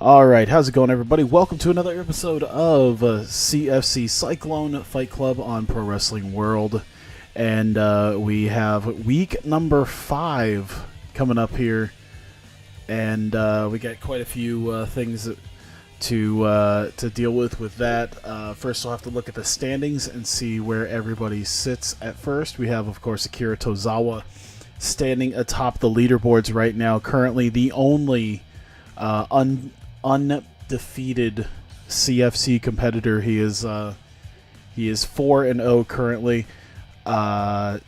Alright, how's it going, everybody? Welcome to another episode of CFC Cyclone Fight Club on Pro Wrestling World. And we have week number 5 coming up here. And we got quite a few things to deal with that. First, we'll have to look at the standings and see where everybody sits at first. We have, of course, Akira Tozawa standing atop the leaderboards right now. Currently the only undefeated CFC competitor. He is 4-0 currently. But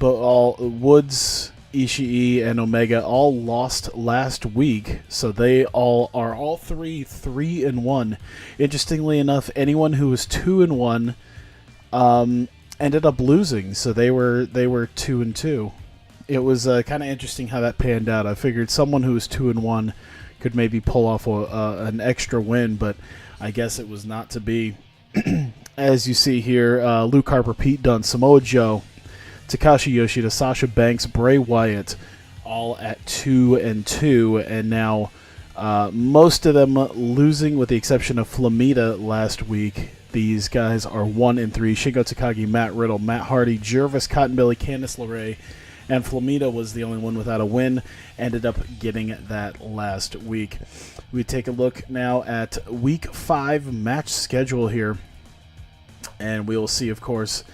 all Woods, Ishii, and Omega all lost last week, so they all three 3-1. Interestingly enough, anyone who was 2-1 ended up losing, so they were 2-2. It was kind of interesting how that panned out. I figured someone who was 2-1 could maybe pull off an extra win, but I guess it was not to be. As you see here, Luke Harper, Pete Dunn, Samoa Joe, Takashi Yoshida, Sasha Banks, Bray Wyatt, all at 2-2, and now most of them losing, with the exception of Flaminio last week. These guys are 1-3. Shingo Takagi, Matt Riddle, Matt Hardy, Jarvis, Cottonbelly, Candice LeRae, and Flaminio was the only one without a win. Ended up getting that last week. We take a look now at week 5 match schedule here. And we will see, of course,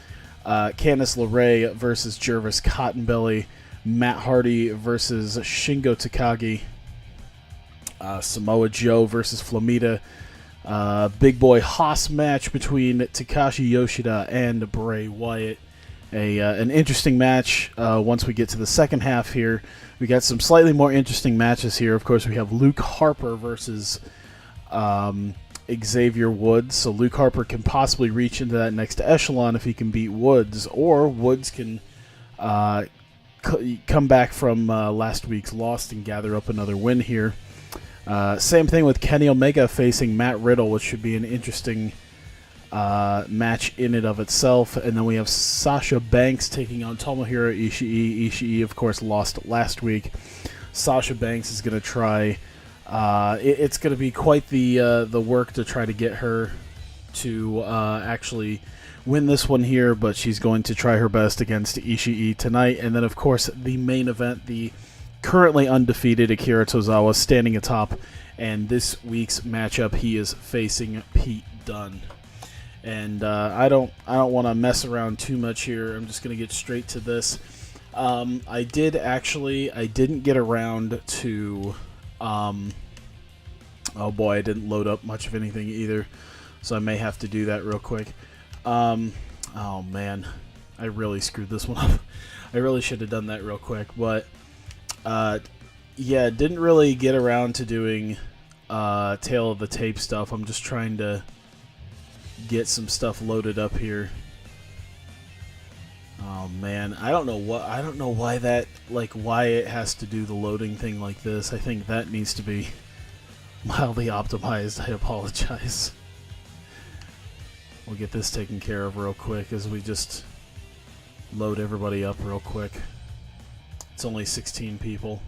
Candice LeRae versus Jarvis Cottonbelly, Matt Hardy versus Shingo Takagi, Samoa Joe versus Flaminio, Big Boy Haas match between Takashi Yoshida and Bray Wyatt. An interesting match once we get to the second half here. We got some slightly more interesting matches here. Of course, we have Luke Harper versus Xavier Woods. So Luke Harper can possibly reach into that next echelon if he can beat Woods, or Woods can come back from last week's loss and gather up another win here. Same thing with Kenny Omega facing Matt Riddle, which should be an interesting match in and of itself. And then we have Sasha Banks taking on Tomohiro Ishii. Ishii, of course, lost last week. Sasha Banks is going to try. It's going to be quite the work to try to get her to actually win this one here, but she's going to try her best against Ishii tonight. And then, of course, the main event, the currently undefeated Akira Tozawa standing atop. And this week's matchup, he is facing Pete Dunn. And I don't want to mess around too much here. I'm just going to get straight to this. I didn't get around to... oh boy, I didn't load up much of anything either, so I may have to do that real quick. Oh man, I really screwed this one up. I really should have done that real quick, but yeah, didn't really get around to doing tail of the tape stuff. I'm just trying to get some stuff loaded up here. Oh man, I don't know why that, why it has to do the loading thing like this. I think that needs to be mildly optimized. I apologize. We'll get this taken care of real quick as we just load everybody up real quick. It's only 16 people.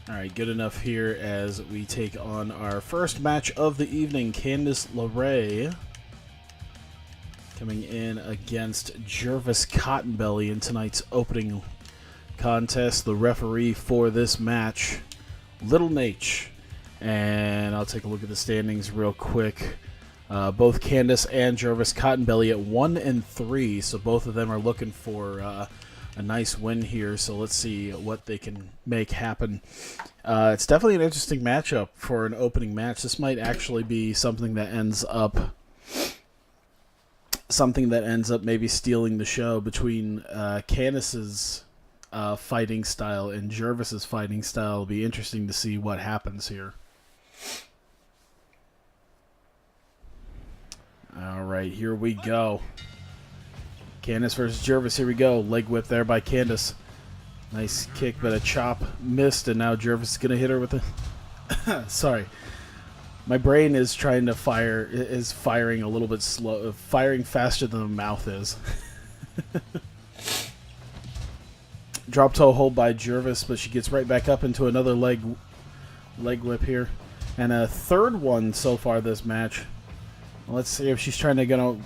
Alright, good enough here as we take on our first match of the evening. Candice LeRae coming in against Jarvis Cottonbelly in tonight's opening contest. The referee for this match, Little Nate. And I'll take a look at the standings real quick. Both Candice and Jarvis Cottonbelly at 1-3, so both of them are looking for a nice win here, so let's see what they can make happen. It's definitely an interesting matchup for an opening match. This might actually be something that ends up maybe stealing the show between Candice's fighting style and Jarvis's fighting style. It'll be interesting to see what happens here. All right, here we go. Candice versus Jarvis, here we go. Leg whip there by Candice. Nice kick, but a chop missed, and now Jarvis is going to hit her with a... Sorry. My brain is trying to firing a little bit slow, firing faster than the mouth is. Drop toe hold by Jarvis, but she gets right back up into another leg whip here. And a third one so far this match. Let's see if she's trying to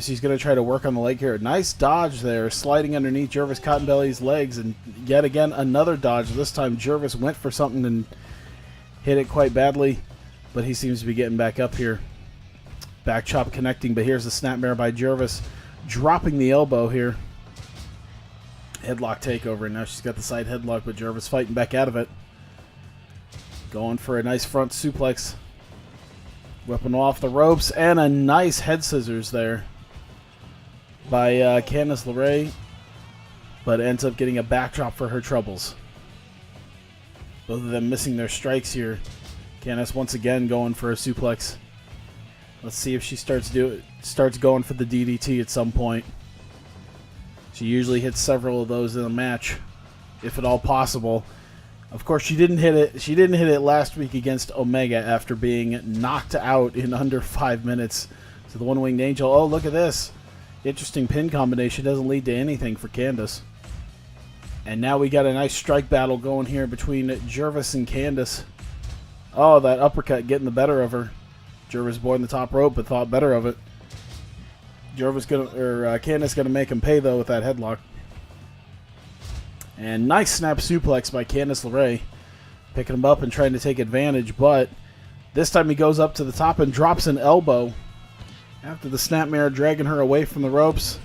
she's gonna try to work on the leg here. Nice dodge there, sliding underneath Jarvis Cottonbelly's legs, and yet again another dodge. This time Jarvis went for something and hit it quite badly, but he seems to be getting back up here. Back chop connecting, but here's the snapmare by Jarvis, dropping the elbow here. Headlock takeover, and now she's got the side headlock, but Jarvis fighting back out of it. Going for a nice front suplex. Whipping off the ropes, and a nice head scissors there by Candice LeRae, but ends up getting a backdrop for her troubles. Both of them missing their strikes here. Candice once again going for a suplex. Let's see if she starts going for the DDT at some point. She usually hits several of those in a match, if at all possible. Of course, she didn't hit it. She didn't hit it last week against Omega after being knocked out in under 5 minutes. So the one-winged angel. Oh, look at this! Interesting pin combination. Doesn't lead to anything for Candace. And now we got a nice strike battle going here between Jarvis and Candace. Oh, that uppercut getting the better of her. Jarvis bore in the top rope, but thought better of it. Candace gonna make him pay though with that headlock. And nice snap suplex by Candice LeRae. Picking him up and trying to take advantage, but this time he goes up to the top and drops an elbow. After the snapmare dragging her away from the ropes.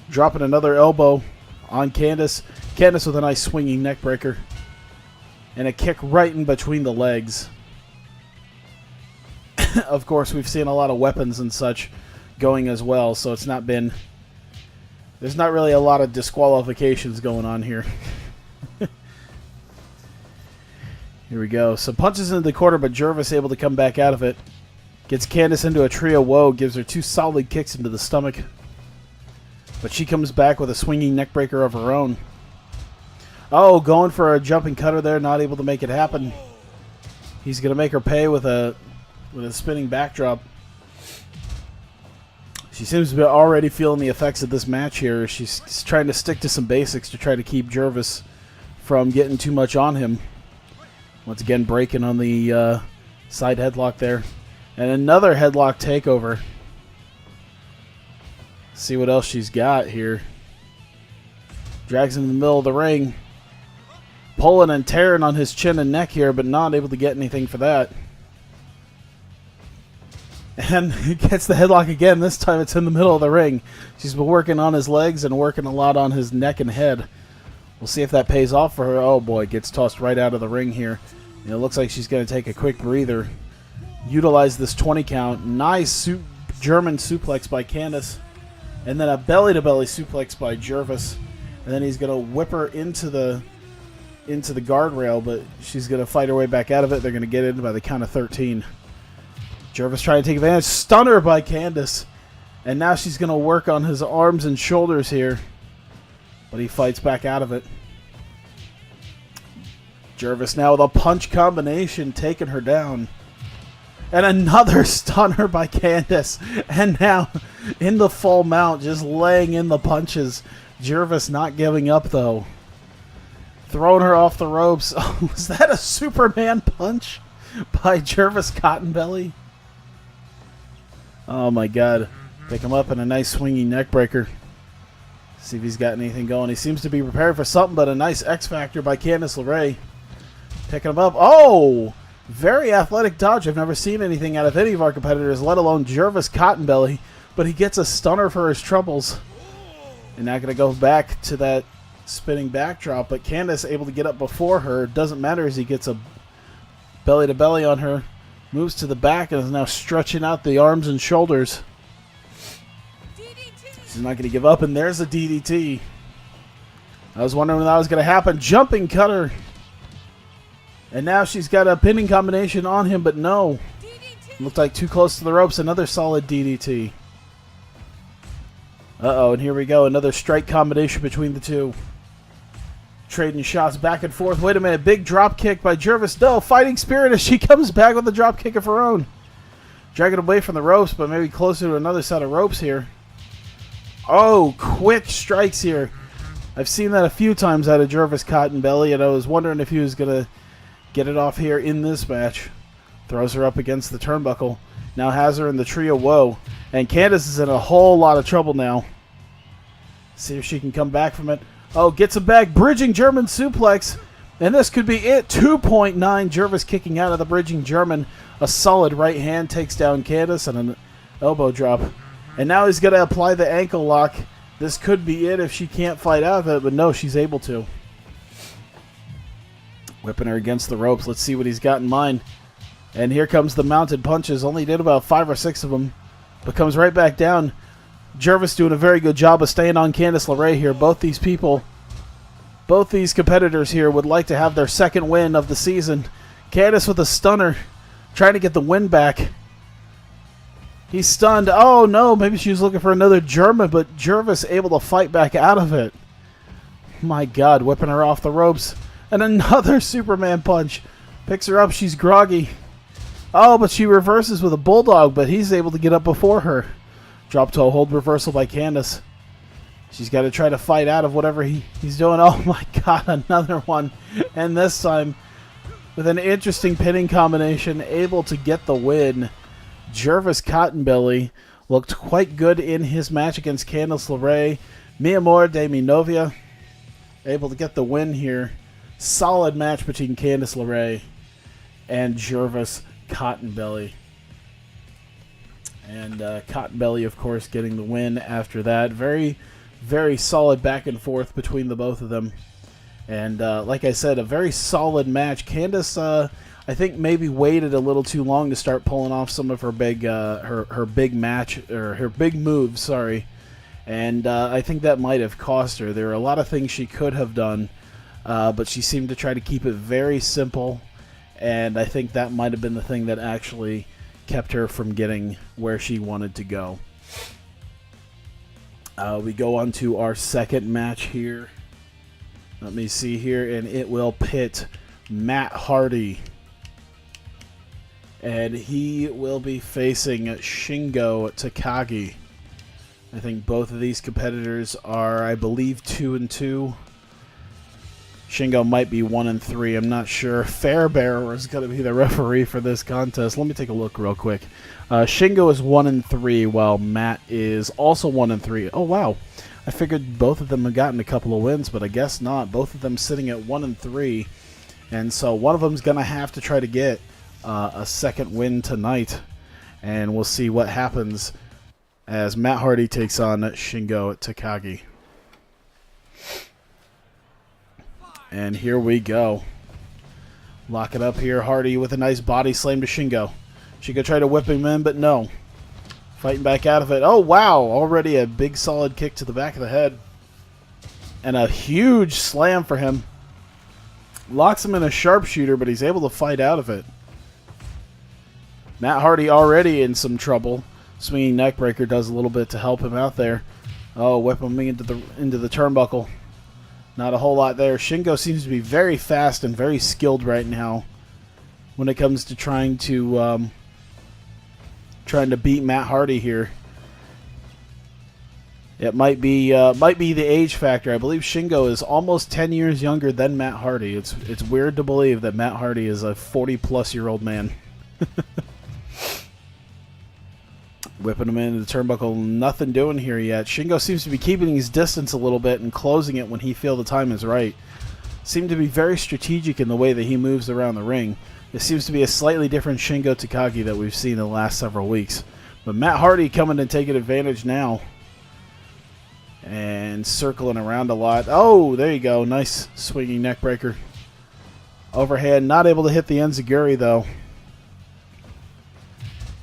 Dropping another elbow on Candice. Candice with a nice swinging neck breaker. And a kick right in between the legs. Of course, we've seen a lot of weapons and such going as well, so it's not been... There's not really a lot of disqualifications going on here. Here we go. Some punches into the quarter, but Jarvis able to come back out of it. Gets Candice into a trio woe, gives her 2 solid kicks into the stomach. But she comes back with a swinging neckbreaker of her own. Oh, going for a jumping cutter there, not able to make it happen. He's going to make her pay with a spinning backdrop. She seems to be already feeling the effects of this match here. She's trying to stick to some basics to try to keep Jarvis from getting too much on him. Once again, breaking on the side headlock there. And another headlock takeover. See what else she's got here. Drags him in the middle of the ring. Pulling and tearing on his chin and neck here, but not able to get anything for that. And he gets the headlock again. This time it's in the middle of the ring. She's been working on his legs and working a lot on his neck and head. We'll see if that pays off for her. Oh boy, gets tossed right out of the ring here. And it looks like she's going to take a quick breather. Utilize this 20 count. Nice German suplex by Candice. And then a belly-to-belly suplex by Jarvis. And then he's going to whip her into the guardrail, but she's going to fight her way back out of it. They're going to get in by the count of 13. Jarvis trying to take advantage. Stunner by Candice. And now she's going to work on his arms and shoulders here. But he fights back out of it. Jarvis now with a punch combination taking her down. And another stunner by Candice. And now in the full mount, just laying in the punches. Jarvis not giving up though. Throwing her off the ropes. Oh, was that a Superman punch by Jarvis Cottonbelly? Oh my god. Pick him up in a nice swinging neck breaker. See if he's got anything going. He seems to be prepared for something, but a nice X Factor by Candice LeRae. Picking him up. Oh! Very athletic dodge. I've never seen anything out of any of our competitors, let alone Jarvis Cottonbelly. But he gets a stunner for his troubles. And now going to go back to that spinning backdrop. But Candice able to get up before her. Doesn't matter as he gets a belly-to-belly on her. Moves to the back and is now stretching out the arms and shoulders. She's not going to give up, and there's a DDT. I was wondering when that was going to happen. Jumping cutter. And now she's got a pinning combination on him, but no. Looked like too close to the ropes. Another solid DDT. Uh-oh, and here we go. Another strike combination between the two. Trading shots back and forth. Wait a minute. Big drop kick by Gervais. No, fighting spirit as she comes back with a drop kick of her own. Drag it away from the ropes, but maybe closer to another set of ropes here. Oh, quick strikes here. I've seen that a few times out of Jarvis Cottonbelly, and I was wondering if he was going to get it off here in this match. Throws her up against the turnbuckle. Now has her in the tree of woe. And Candace is in a whole lot of trouble now. See if she can come back from it. Oh, gets him back. Bridging German suplex. And this could be it. 2.9. Gervais kicking out of the bridging German. A solid right hand takes down Candace and an elbow drop. And now he's going to apply the ankle lock. This could be it if she can't fight out of it, but no, she's able to. Whipping her against the ropes. Let's see what he's got in mind. And here comes the mounted punches. Only did about 5 or 6 of them. But comes right back down. Jarvis doing a very good job of staying on Candice LeRae here. Both these people, both these competitors here would like to have their second win of the season. Candice with a stunner. Trying to get the win back. He's stunned. Oh no, maybe she was looking for another German, but Jarvis able to fight back out of it. My God, whipping her off the ropes. And another Superman punch. Picks her up, she's groggy. Oh, but she reverses with a bulldog, but he's able to get up before her. Drop toe hold reversal by Candace. She's got to try to fight out of whatever he's doing. Oh my God, another one. And this time, with an interesting pinning combination, able to get the win. Jarvis Cottonbelly looked quite good in his match against Candice LeRae. Mi Amor de Mi Novia able to get the win here. Solid match between Candice LeRae and Jarvis Cottonbelly. And Cottonbelly, of course, getting the win after that. Very, very solid back and forth between the both of them. And like I said, a very solid match. Candice, I think, maybe waited a little too long to start pulling off some of her big, her big match or her big moves. Sorry, and I think that might have cost her. There are a lot of things she could have done, but she seemed to try to keep it very simple. And I think that might have been the thing that actually kept her from getting where she wanted to go. We go on to our second match here. Let me see here, and it will pit Matt Hardy. And he will be facing Shingo Takagi. I think both of these competitors are, I believe, 2-2. Shingo might be 1-3. I'm not sure. Fairbearer is going to be the referee for this contest. Let me take a look real quick. Shingo is 1-3, while Matt is also 1-3. Oh wow! I figured both of them had gotten a couple of wins, but I guess not. Both of them sitting at 1-3, and so one of them's going to have to try to get a second win tonight, and we'll see what happens as Matt Hardy takes on Shingo Takagi. And here we go. Lock it up here. Hardy with a nice body slam to Shingo. Shingo tried to whip him in, but no. Fighting back out of it. Oh, wow. Already a big solid kick to the back of the head. And a huge slam for him. Locks him in a sharpshooter, but he's able to fight out of it. Matt Hardy already in some trouble. Swinging neckbreaker does a little bit to help him out there. Oh, whip him into the turnbuckle. Not a whole lot there. Shingo seems to be very fast and very skilled right now when it comes to trying to beat Matt Hardy here. It might be the age factor. I believe Shingo is almost 10 years younger than Matt Hardy. It's weird to believe that Matt Hardy is a 40-plus-year-old man. Whipping him into the turnbuckle. Nothing doing here yet. Shingo seems to be keeping his distance a little bit and closing it when he feels the time is right. Seemed to be very strategic in the way that he moves around the ring. This seems to be a slightly different Shingo Takagi that we've seen in the last several weeks. But Matt Hardy coming and taking advantage now. And circling around a lot. Oh, there you go. Nice swinging neckbreaker. Overhand. Not able to hit the enziguri, though.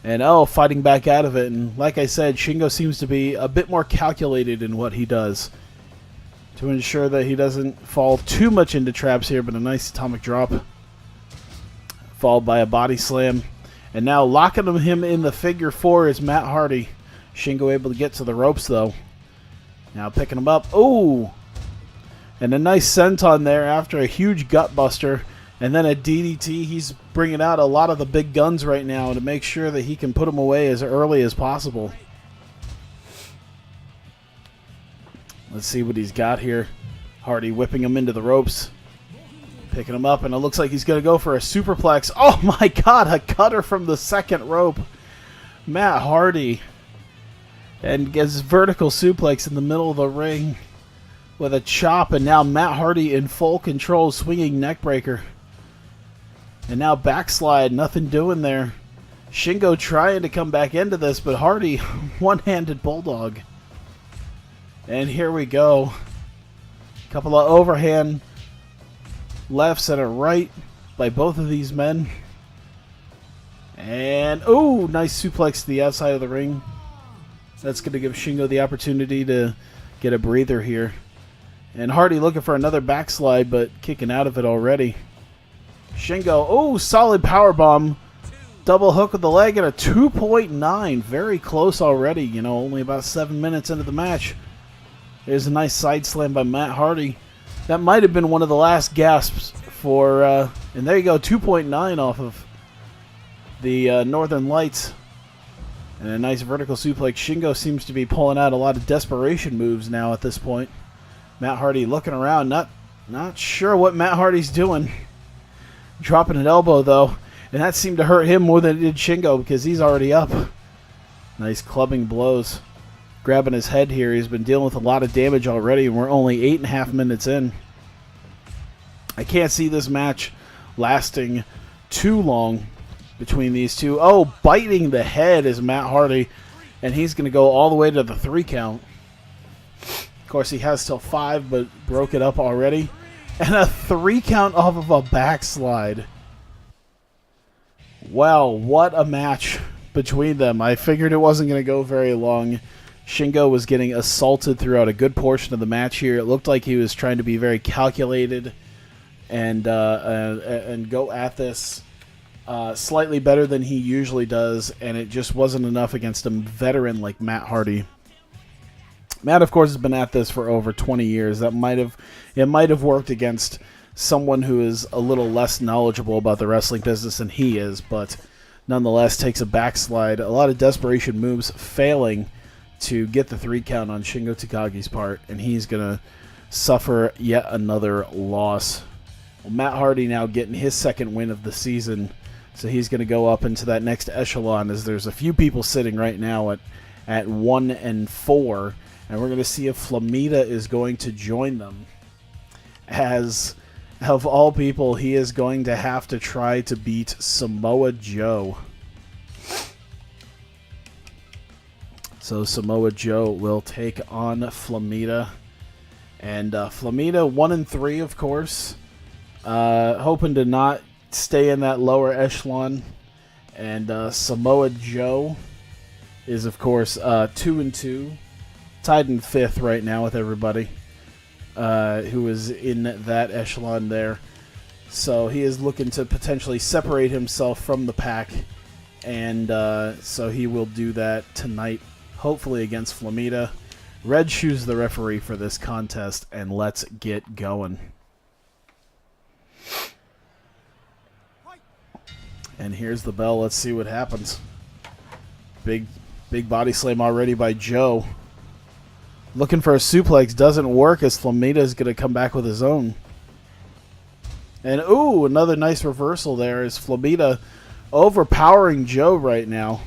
And oh, fighting back out of it. And like I said, Shingo seems to be a bit more calculated in what he does to ensure that he doesn't fall too much into traps here, but a nice atomic drop. Followed by a body slam. And now locking him in the figure four is Matt Hardy. Shingo able to get to the ropes, though. Now picking him up. Oh! And a nice senton there after a huge gut buster. And then at DDT, he's bringing out a lot of the big guns right now to make sure that he can put them away as early as possible. Let's see what he's got here. Hardy whipping him into the ropes. Picking him up, and it looks like he's going to go for a superplex. Oh my god, a cutter from the second rope. Matt Hardy. And gets vertical suplex in the middle of the ring with a chop, and now Matt Hardy in full control, swinging neckbreaker. And now backslide, nothing doing there. Shingo trying to come back into this, but Hardy, one-handed bulldog. And here we go. Couple of overhand lefts and a right by both of these men. And, oh, nice suplex to the outside of the ring. That's going to give Shingo the opportunity to get a breather here. And Hardy looking for another backslide, but kicking out of it already. Shingo, oh, solid powerbomb. Double hook with the leg and a 2.9. Very close already, you know, only about 7 minutes into the match. There's a nice side slam by Matt Hardy. That might have been one of the last gasps for, and there you go, 2.9 off of the Northern Lights. And a nice vertical suplex. Shingo seems to be pulling out a lot of desperation moves now at this point. Matt Hardy looking around, not sure what Matt Hardy's doing. Dropping an elbow, though. And that seemed to hurt him more than it did Shingo because he's already up. Nice clubbing blows. Grabbing his head here. He's been dealing with a lot of damage already, and we're only 8.5 minutes in. I can't see this match lasting too long between these two. Oh, biting the head is Matt Hardy, and he's going to go all the way to the 3 count. Of course, he has till 5, but broke it up already. And a 3 count off of a backslide. Wow, what a match between them. I figured it wasn't going to go very long. Shingo was getting assaulted throughout a good portion of the match here. It looked like he was trying to be very calculated and go at this slightly better than he usually does, and it just wasn't enough against a veteran like Matt Hardy. Matt, of course, has been at this for over 20 years. It might have worked against someone who is a little less knowledgeable about the wrestling business than he is, but nonetheless takes a backslide. A lot of desperation moves, failing to get the 3 count on Shingo Takagi's part, and he's going to suffer yet another loss. Well, Matt Hardy now getting his second win of the season, so he's going to go up into that next echelon, as there's a few people sitting right now at 1 and 4. And we're going to see if Flamita is going to join them. As, of all people, he is going to have to try to beat Samoa Joe. So Samoa Joe will take on Flamita. And Flamita 1 and 3, of course. Hoping to not stay in that lower echelon. And Samoa Joe is, of course, 2 and 2. Tied in 5th right now with everybody who is in that echelon there. So he is looking to potentially separate himself from the pack, and so he will do that tonight, hopefully against Flamita. Red Shoe's the referee for this contest, and let's get going. And here's the bell. Let's see what happens. Big body slam already by Joe. Looking for a suplex, doesn't work as Flamita is going to come back with his own. And ooh, another nice reversal there as Flamita overpowering Joe right now.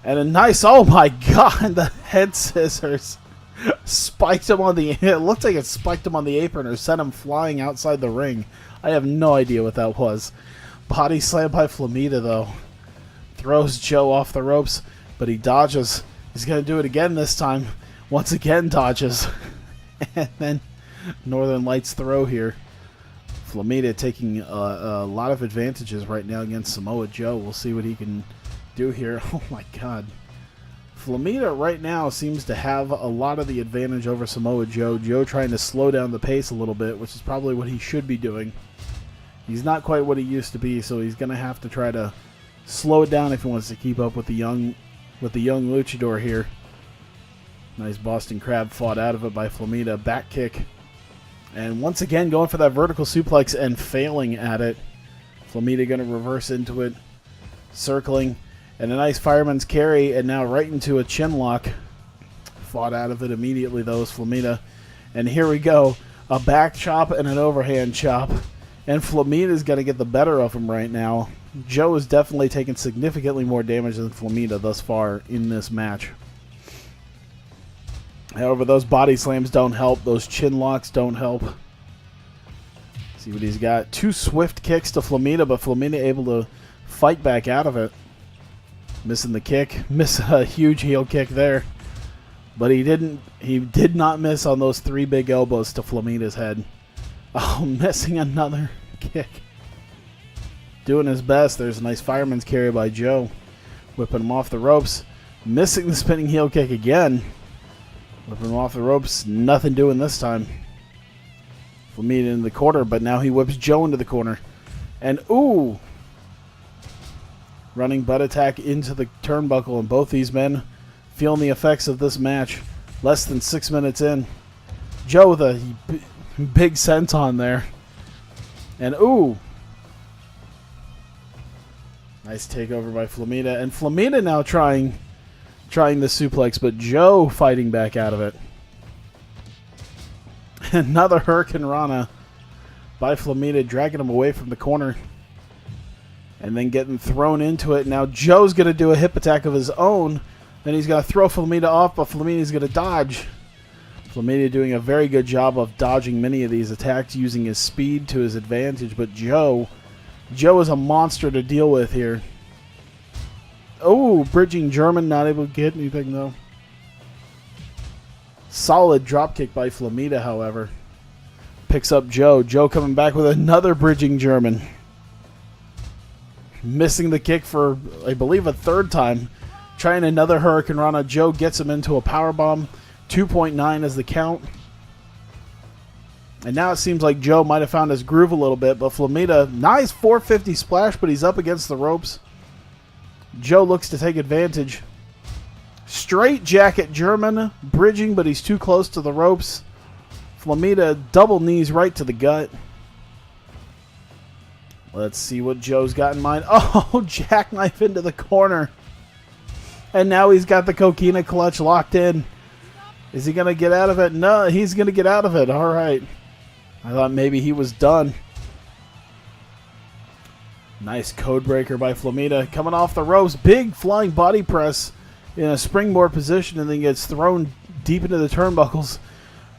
And a nice, oh my god, the head scissors spiked him on the, it looked like it spiked him on the apron or sent him flying outside the ring. I have no idea what that was. Body slam by Flamita though. Throws Joe off the ropes, but he dodges. He's going to do it again this time. Once again dodges. And then Northern Lights throw here. Flamita taking a lot of advantages right now against Samoa Joe. We'll see what he can do here. Oh my god. Flamita right now seems to have a lot of the advantage over Samoa Joe. Joe trying to slow down the pace a little bit, which is probably what he should be doing. He's not quite what he used to be, so he's going to have to try to slow it down if he wants to keep up with the young luchador here. Nice Boston Crab fought out of it by Flamita. Back kick And once again, going for that vertical suplex and failing at it. Flaminio going to reverse into it. Circling. And a nice fireman's carry. And now right into a chin lock. Fought out of it immediately, though, is Flaminio. And here we go. A back chop and an overhand chop. And Flaminio's going to get the better of him right now. Joe is definitely taking significantly more damage than Flaminio thus far in this match. However, those body slams don't help. Those chin locks don't help. See what he's got. 2 swift kicks to Flaminio, but Flaminio able to fight back out of it. Missing the kick. Miss a huge heel kick there. But he did not miss on those 3 big elbows to Flaminio's head. Oh, missing another kick. Doing his best. There's a nice fireman's carry by Joe. Whipping him off the ropes. Missing the spinning heel kick again. Whipping him off the ropes. Nothing doing this time. Flaminio in the corner, but now he whips Joe into the corner. And, ooh! Running butt attack into the turnbuckle, and both these men feeling the effects of this match. Less than 6 minutes in. Joe with a big senton there. And, ooh! Nice takeover by Flaminio. And Flaminio now trying the suplex, but Joe fighting back out of it. Another Hurricane Rana by Flaminio, dragging him away from the corner. And then getting thrown into it. Now Joe's going to do a hip attack of his own. Then he's going to throw Flaminio off, but Flaminio's going to dodge. Flaminio doing a very good job of dodging many of these attacks, using his speed to his advantage. But Joe is a monster to deal with here. Oh, bridging German, not able to get anything though. Solid dropkick by Flaminio, however. Picks up Joe. Joe coming back with another bridging German. Missing the kick for, I believe, a 3rd time. Trying another Hurricane Rana. Joe gets him into a powerbomb. 2.9 is the count. And now it seems like Joe might have found his groove a little bit, but Flaminio, nice 450 splash, but he's up against the ropes. Joe looks to take advantage. Straight jacket German, bridging, but he's too close to the ropes. Flaminio double knees right to the gut. Let's see what Joe's got in mind. Oh, jackknife into the corner. And now he's got the coquina clutch locked in. Is he going to get out of it? No, he's going to get out of it. All right. I thought maybe he was done. Nice code breaker by Flaminio. Coming off the ropes. Big flying body press in a springboard position, and then gets thrown deep into the turnbuckles.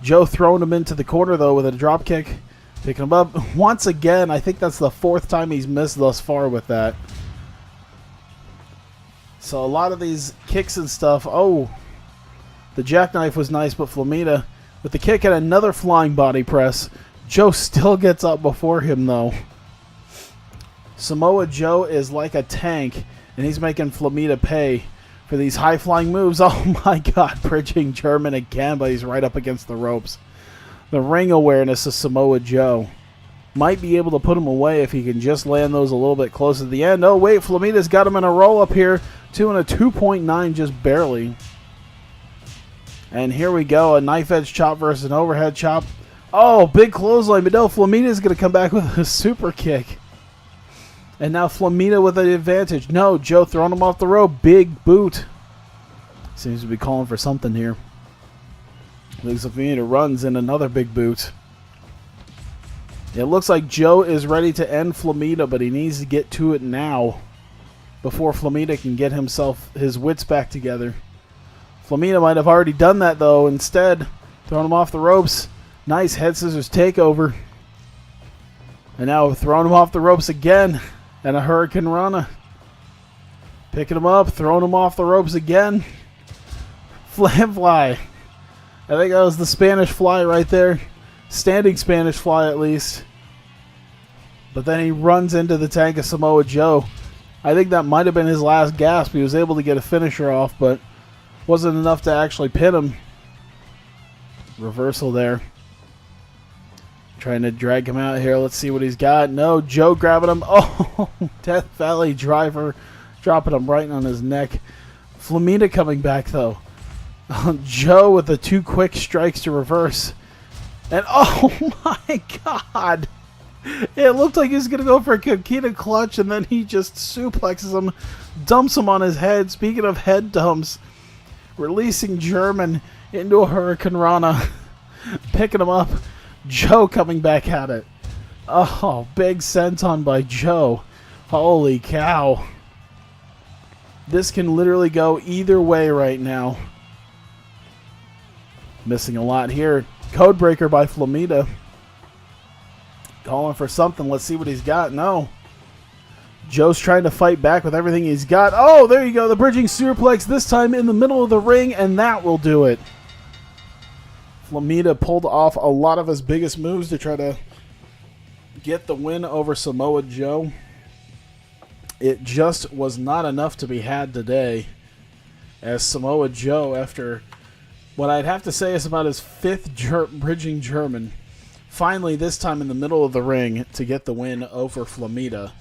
Joe throwing him into the corner, though, with a drop kick. Picking him up. Once again, I think that's the 4th time he's missed thus far with that. So a lot of these kicks and stuff. Oh, the jackknife was nice, but Flaminio with the kick and another flying body press. Joe still gets up before him, though. Samoa Joe is like a tank, and he's making Flaminio pay for these high-flying moves. Oh, my God. Bridging German again, but he's right up against the ropes. The ring awareness of Samoa Joe might be able to put him away if he can just land those a little bit close at the end. Oh, wait. Flaminio's got him in a roll-up here. 2 and a 2.9, just barely. And here we go. A knife-edge chop versus an overhead chop. Oh, big clothesline. But no, Flaminio's going to come back with a super kick. And now Flaminio with an advantage. No, Joe throwing him off the rope. Big boot. Seems to be calling for something here. Looks like Flaminio runs in another big boot. It looks like Joe is ready to end Flaminio, but he needs to get to it now before Flaminio can get his wits back together. Flaminio might have already done that, though. Instead, throwing him off the ropes. Nice head scissors takeover. And now throwing him off the ropes again. And a Hurricane Rana. Picking him up, throwing him off the ropes again. Flam fly. I think that was the Spanish fly right there. Standing Spanish fly, at least. But then he runs into the tank of Samoa Joe. I think that might have been his last gasp. He was able to get a finisher off, but wasn't enough to actually pin him. Reversal there. Trying to drag him out here. Let's see what he's got. No, Joe grabbing him. Oh, Death Valley driver. Dropping him right on his neck. Flaminio coming back, though. Joe with the 2 quick strikes to reverse. And oh my god! It looked like he was going to go for a Kikita clutch, and then he just suplexes him, dumps him on his head. Speaking of head dumps, releasing German into a Hurricane Rana, picking him up. Joe coming back at it. Oh, big senton by Joe. Holy cow. This can literally go either way right now. Missing a lot here. Codebreaker by Flaminio. Calling for something. Let's see what he's got. No. Joe's trying to fight back with everything he's got. Oh, there you go. The bridging superplex, this time in the middle of the ring, and that will do it. Flaminio pulled off a lot of his biggest moves to try to get the win over Samoa Joe. It just was not enough to be had today, as Samoa Joe, after what I'd have to say is about his fifth bridging German, finally this time in the middle of the ring to get the win over Flaminio,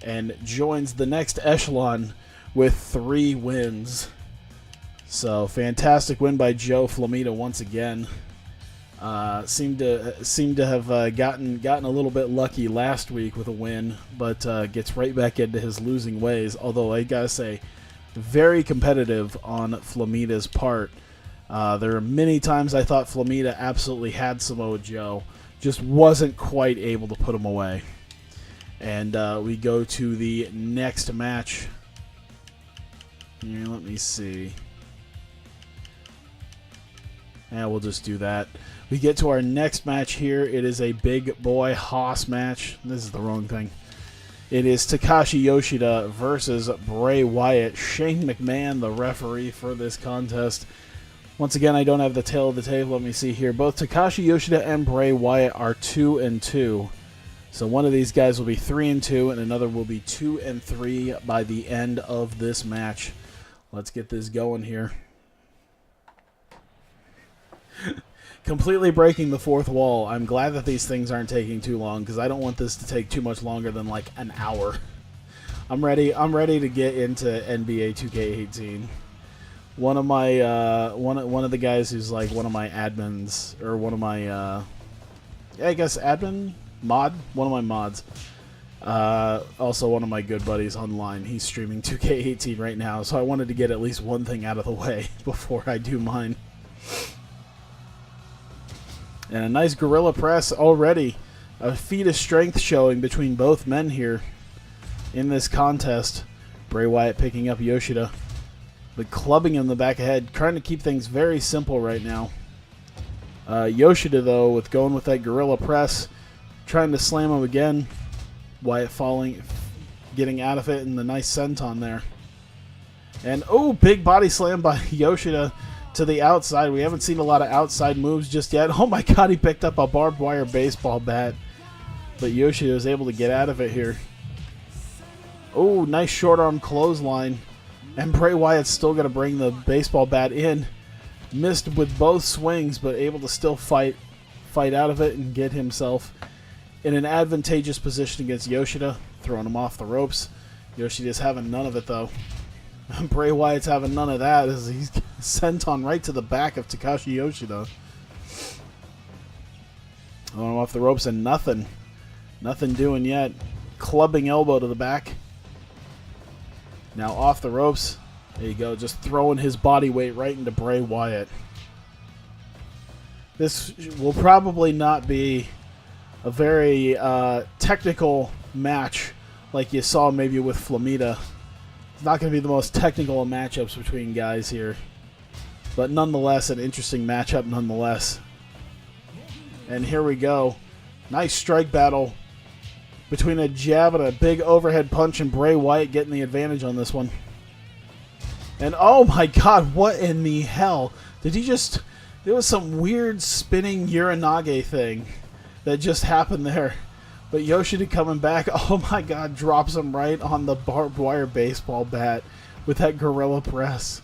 and joins the next echelon with 3 wins. So fantastic win by Joe Flaminio once again. Seemed to have gotten a little bit lucky last week with a win, but gets right back into his losing ways. Although I gotta say, very competitive on Flaminio's part. There are many times I thought Flaminio absolutely had Samoa Joe, just wasn't quite able to put him away. And we go to the next match. Here, let me see. Yeah, we'll just do that. We get to our next match here. It is a big boy Haas match. This is the wrong thing. It is Takashi Yoshida versus Bray Wyatt. Shane McMahon, the referee for this contest. Once again, I don't have the tail of the tape. Let me see here. Both Takashi Yoshida and Bray Wyatt are 2-2. So one of these guys will be 3-2, and another will be 2-3 by the end of this match. Let's get this going here. Completely breaking the fourth wall. I'm glad that these things aren't taking too long, because I don't want this to take too much longer than like an hour. I'm ready to get into NBA 2K18. One of my one of the guys who's like one of my admins, or one of my yeah, I guess admin mod, one of my mods. Also one of my good buddies online. He's streaming 2K18 right now, so I wanted to get at least one thing out of the way before I do mine. And a nice gorilla press already. A feat of strength showing between both men here in this contest. Bray Wyatt picking up Yoshida, but clubbing him in the back of the head, trying to keep things very simple right now. Yoshida, though, with going with that gorilla press, trying to slam him again. Wyatt falling, getting out of it, and the nice senton there. And, oh, big body slam by Yoshida to the outside. We haven't seen a lot of outside moves just yet. Oh my god, he picked up a barbed wire baseball bat. But Yoshida was able to get out of it here. Oh, nice short arm clothesline. And Bray Wyatt's still going to bring the baseball bat in. Missed with both swings, but able to still fight out of it and get himself in an advantageous position against Yoshida. Throwing him off the ropes. Yoshida's having none of it, though. Bray Wyatt's having none of that as he's sent on right to the back of Takashi Yoshida. Throwing him off the ropes and nothing. Nothing doing yet. Clubbing elbow to the back. Now off the ropes. There you go. Just throwing his body weight right into Bray Wyatt. This will probably not be a very technical match like you saw maybe with Flaminio. It's not going to be the most technical of matchups between guys here. But nonetheless, an interesting matchup nonetheless. And here we go. Nice strike battle between a jab and a big overhead punch, and Bray Wyatt getting the advantage on this one. And oh my god, what in the hell? Did he just... There was some weird spinning Uranage thing that just happened there. But Yoshida coming back, oh my god, drops him right on the barbed wire baseball bat with that gorilla press.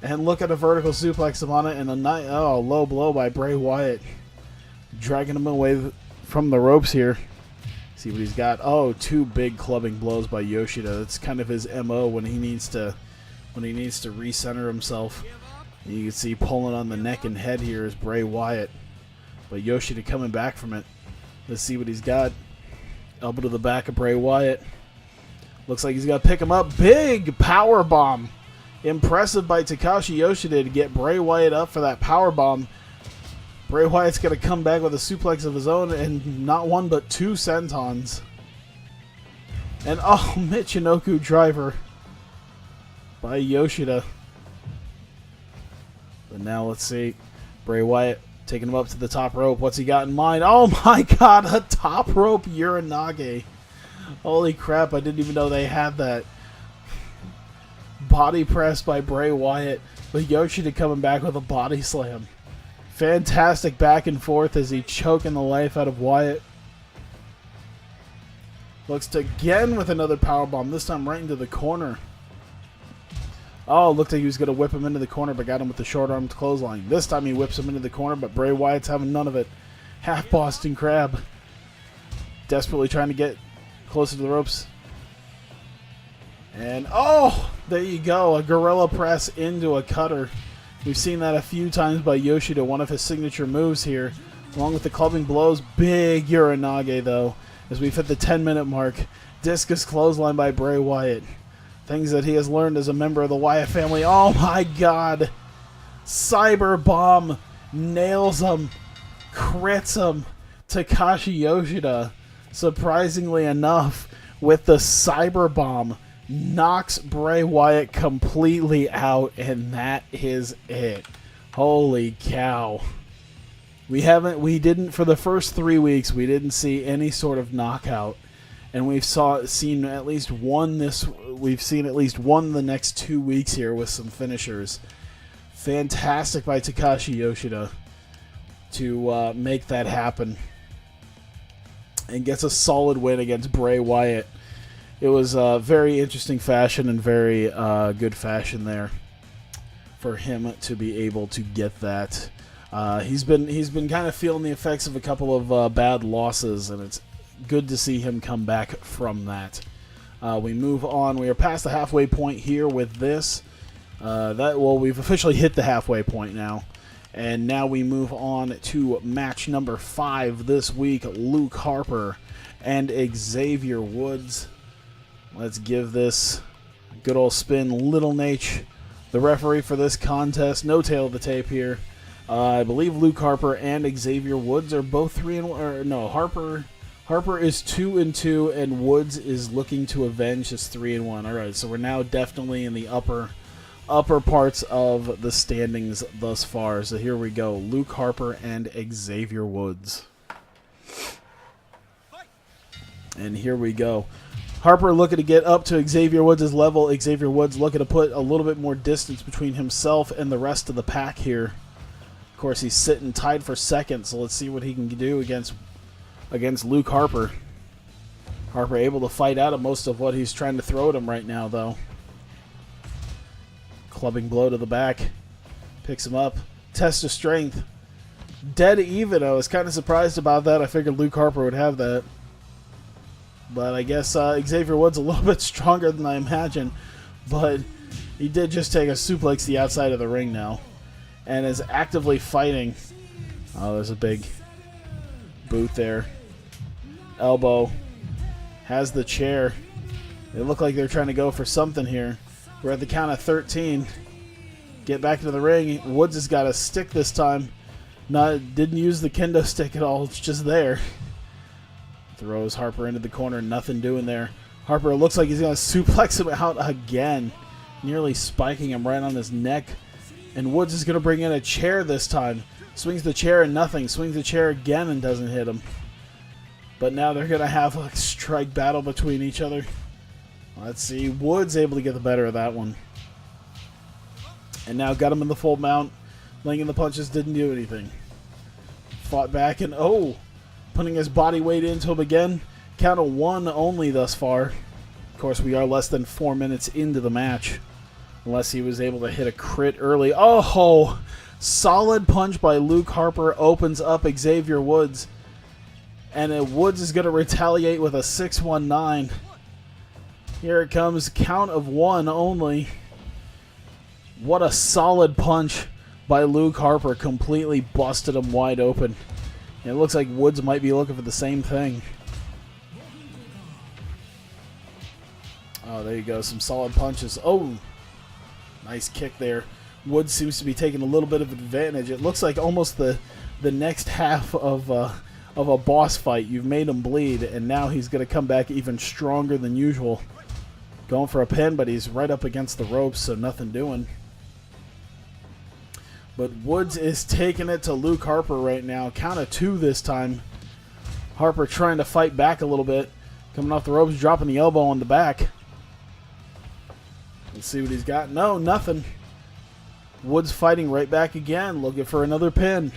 And look at a vertical suplex on it, and a low blow by Bray Wyatt. Dragging him away from the ropes here. See what he's got. Oh, 2 big clubbing blows by Yoshida. That's kind of his MO when he needs to recenter himself. You can see pulling on the neck and head here is Bray Wyatt. But Yoshida coming back from it. Let's see what he's got. Elbow to the back of Bray Wyatt. Looks like he's got to pick him up. Big power bomb. Impressive by Takashi Yoshida to get Bray Wyatt up for that power bomb. Bray Wyatt's going to come back with a suplex of his own and not one but two sentons. And oh, Michinoku driver by Yoshida. But now let's see. Bray Wyatt taking him up to the top rope. What's he got in mind? Oh my god, a top rope Uranage. Holy crap, I didn't even know they had that. Body press by Bray Wyatt. But Yoshida coming back with a body slam. Fantastic back and forth as he choking the life out of Wyatt. Looks to again with another powerbomb, this time right into the corner. Oh, looked like he was going to whip him into the corner, but got him with the short-armed clothesline. This time he whips him into the corner, but Bray Wyatt's having none of it. Half Boston Crab. Desperately trying to get closer to the ropes. And, oh, there you go. A gorilla press into a cutter. We've seen that a few times by Yoshida, one of his signature moves here. Along with the clubbing blows. Big Uranage, though, as we've hit the 10-minute mark. Discus clothesline by Bray Wyatt. Things that he has learned as a member of the Wyatt family. Oh my god. Cyber bomb. Nails him. Crits him. Takashi Yoshida, surprisingly enough, with the cyber bomb, knocks Bray Wyatt completely out, and that is it. Holy cow. We didn't, for the first 3 weeks, we didn't see any sort of knockout. And we've seen at least one the next 2 weeks here with some finishers. Fantastic by Takashi Yoshida to make that happen. And gets a solid win against Bray Wyatt. It was a very interesting fashion and very good fashion there for him to be able to get that. He's been kind of feeling the effects of a couple of bad losses, and it's good to see him come back from that. We move on. We are past the halfway point here with this. We've officially hit the halfway point now. And now we move on to match number 5 this week. Luke Harper and Xavier Woods. Let's give this a good old spin. Little Nate, the referee for this contest. No tail of the tape here. I believe Luke Harper and Xavier Woods are both 3-1. Or no, Harper is 2-2, and Woods is looking to avenge his 3-1. All right, so we're now definitely in the upper parts of the standings thus far. So here we go. Luke Harper and Xavier Woods. And here we go. Harper looking to get up to Xavier Woods' level. Xavier Woods looking to put a little bit more distance between himself and the rest of the pack here. Of course, he's sitting tied for second, so let's see what he can do against Luke Harper. Harper able to fight out of most of what he's trying to throw at him right now, though. Clubbing blow to the back. Picks him up. Test of strength. Dead even. I was kind of surprised about that. I figured Luke Harper would have that. But I guess Xavier Woods a little bit stronger than I imagined. But he did just take a suplex to the outside of the ring now. And is actively fighting. Oh, there's a big boot there. Elbow. Has the chair. They look like they're trying to go for something here. We're at the count of 13. Get back into the ring. Woods has got a stick this time. Didn't use the kendo stick at all. It's just there. Throws Harper into the corner. Nothing doing there. Harper looks like he's going to suplex him out again. Nearly spiking him right on his neck. And Woods is going to bring in a chair this time. Swings the chair and nothing. Swings the chair again and doesn't hit him. But now they're going to have a strike battle between each other. Let's see. Woods able to get the better of that one. And now got him in the full mount. Laying in the punches didn't do anything. Fought back and putting his body weight into him again. Count of 1 only thus far. Of course, we are less than 4 minutes into the match. Unless he was able to hit a crit early. Oh! Solid punch by Luke Harper opens up Xavier Woods. And Woods is going to retaliate with a 619. Here it comes. Count of 1 only. What a solid punch by Luke Harper. Completely busted him wide open. It looks like Woods might be looking for the same thing. Oh, there you go. Some solid punches. Oh, nice kick there. Woods seems to be taking a little bit of advantage. It looks like almost the next half of a boss fight. You've made him bleed, and now he's going to come back even stronger than usual. Going for a pin, but he's right up against the ropes, so nothing doing. But Woods is taking it to Luke Harper right now. Count of 2 this time. Harper trying to fight back a little bit. Coming off the ropes, dropping the elbow on the back. Let's see what he's got. No, nothing. Woods fighting right back again, looking for another pin.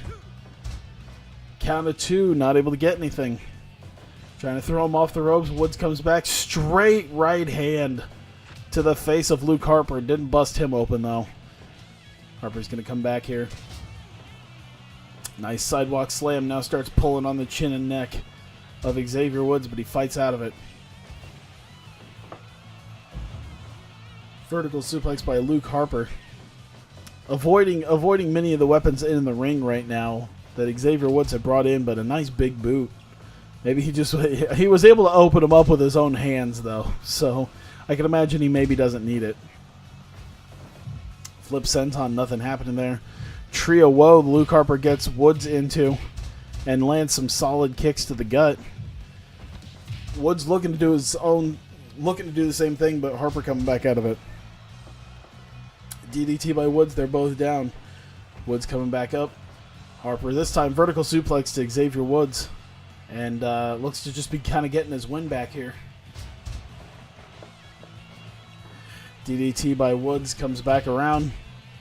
Count of 2, not able to get anything. Trying to throw him off the ropes. Woods comes back. Straight right hand to the face of Luke Harper. Didn't bust him open, though. Harper's going to come back here. Nice sidewalk slam. Now starts pulling on the chin and neck of Xavier Woods, but he fights out of it. Vertical suplex by Luke Harper. Avoiding many of the weapons in the ring right now that Xavier Woods had brought in, but a nice big boot. Maybe he was able to open him up with his own hands, though. So I can imagine he maybe doesn't need it. Flip senton, nothing happening there. Trio woe, Luke Harper gets Woods into and lands some solid kicks to the gut. Woods looking to do the same thing, but Harper coming back out of it. DDT by Woods, they're both down. Woods coming back up. Harper this time vertical suplex to Xavier Woods. And looks to just be kind of getting his win back here. DDT by Woods comes back around.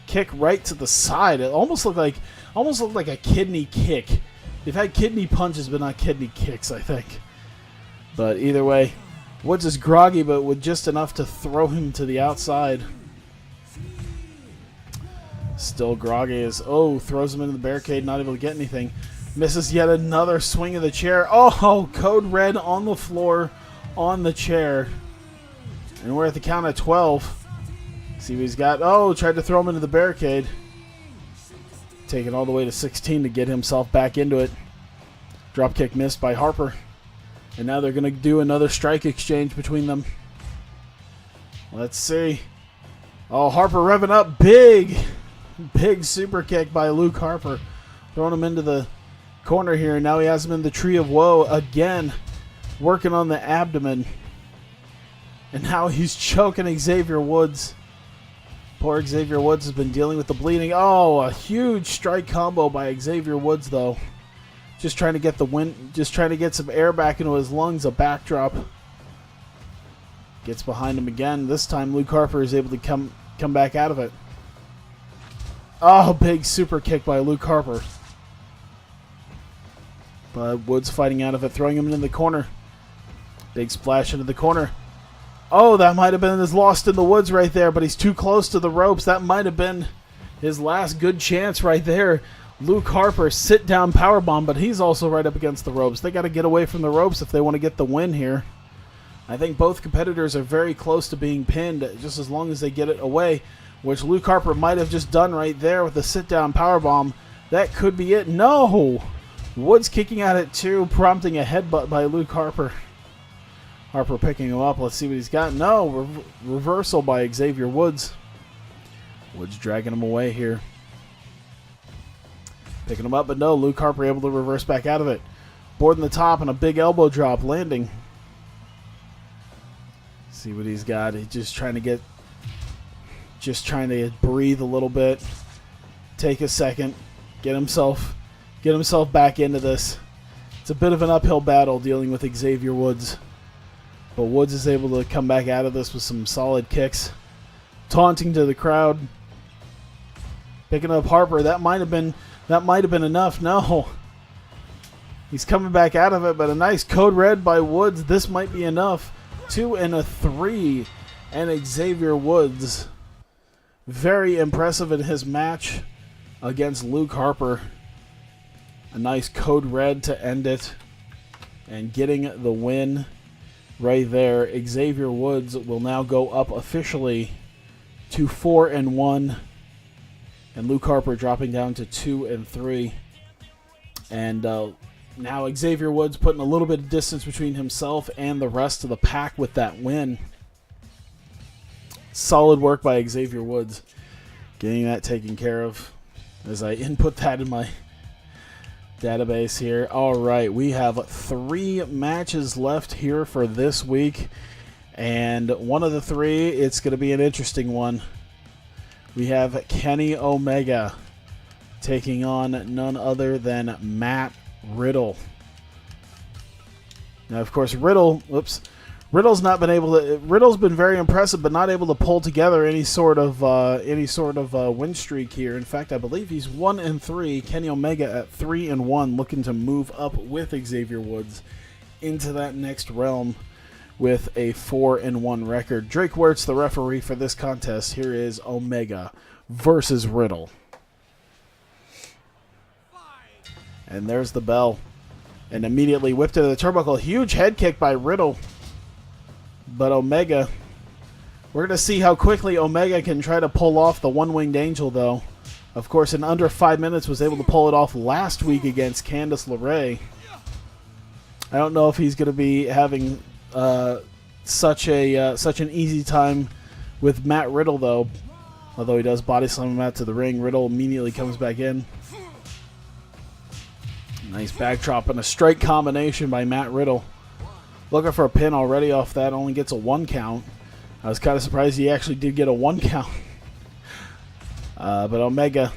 Kick right to the side. It almost looked like a kidney kick. They've had kidney punches, but not kidney kicks, I think. But either way, Woods is groggy, but with just enough to throw him to the outside. Still groggy as throws him into the barricade, not able to get anything. Misses yet another swing of the chair. Oh, code red on the floor on the chair. And we're at the count of 12. See what he's got. Oh, tried to throw him into the barricade. Taking all the way to 16 to get himself back into it. Dropkick missed by Harper. And now they're going to do another strike exchange between them. Let's see. Oh, Harper revving up. Big super kick by Luke Harper. Throwing him into the corner here. Now he has him in the tree of woe again. Working on the abdomen. And now he's choking Xavier Woods. Poor Xavier Woods has been dealing with the bleeding. Oh, a huge strike combo by Xavier Woods, though. Just trying to get the win. Just trying to get some air back into his lungs. A backdrop. Gets behind him again. This time Luke Harper is able to come back out of it. Oh, big super kick by Luke Harper. But Woods fighting out of it, throwing him into the corner. Big splash into the corner. Oh, that might have been his lost in the woods right there, but he's too close to the ropes. That might have been his last good chance right there. Luke Harper, sit down powerbomb, but he's also right up against the ropes. They got to get away from the ropes if they want to get the win here. I think both competitors are very close to being pinned, just as long as they get it away, which Luke Harper might have just done right there with the sit down powerbomb. That could be it. No! Woods kicking at it too, prompting a headbutt by Luke Harper. Harper picking him up. Let's see what he's got. No, reversal by Xavier Woods. Woods dragging him away here. Picking him up, but no, Luke Harper able to reverse back out of it. Boarding the top and a big elbow drop landing. See what he's got. He's just trying to breathe a little bit. Take a second. Get himself back into this. It's a bit of an uphill battle dealing with Xavier Woods. But Woods is able to come back out of this with some solid kicks. Taunting to the crowd. Picking up Harper. That might have been enough. No. He's coming back out of it, but a nice code red by Woods. This might be enough. 2 and a 3. And Xavier Woods, very impressive in his match against Luke Harper. A nice code red to end it. And getting the win right there. Xavier Woods will now go up officially to 4 and 1. And Luke Harper dropping down to 2 and 3. And Now Xavier Woods putting a little bit of distance between himself and the rest of the pack with that win. Solid work by Xavier Woods. Getting that taken care of as I input that in my database here. All right, we have 3 matches left here for this week. And one of the 3, it's going to be an interesting one. We have Kenny Omega taking on none other than Matt Riddle. Now, of course, Riddle's not been able to. Riddle's been very impressive, but not able to pull together any sort of win streak here. In fact, I believe he's 1-3. Kenny Omega at 3-1, looking to move up with Xavier Woods into that next realm with a 4-1 record. Drake Wirtz, the referee for this contest. Here is Omega versus Riddle. And there's the bell. And immediately whipped into the turnbuckle. Huge head kick by Riddle. But Omega, we're going to see how quickly Omega can try to pull off the one-winged angel, though. Of course, in under 5 minutes, was able to pull it off last week against Candice LeRae. I don't know if he's going to be having such an easy time with Matt Riddle, though. Although he does body slam him out to the ring, Riddle immediately comes back in. Nice backdrop and a straight combination by Matt Riddle. Looking for a pin already off that. Only gets a 1 count. I was kind of surprised he actually did get a 1 count. But Omega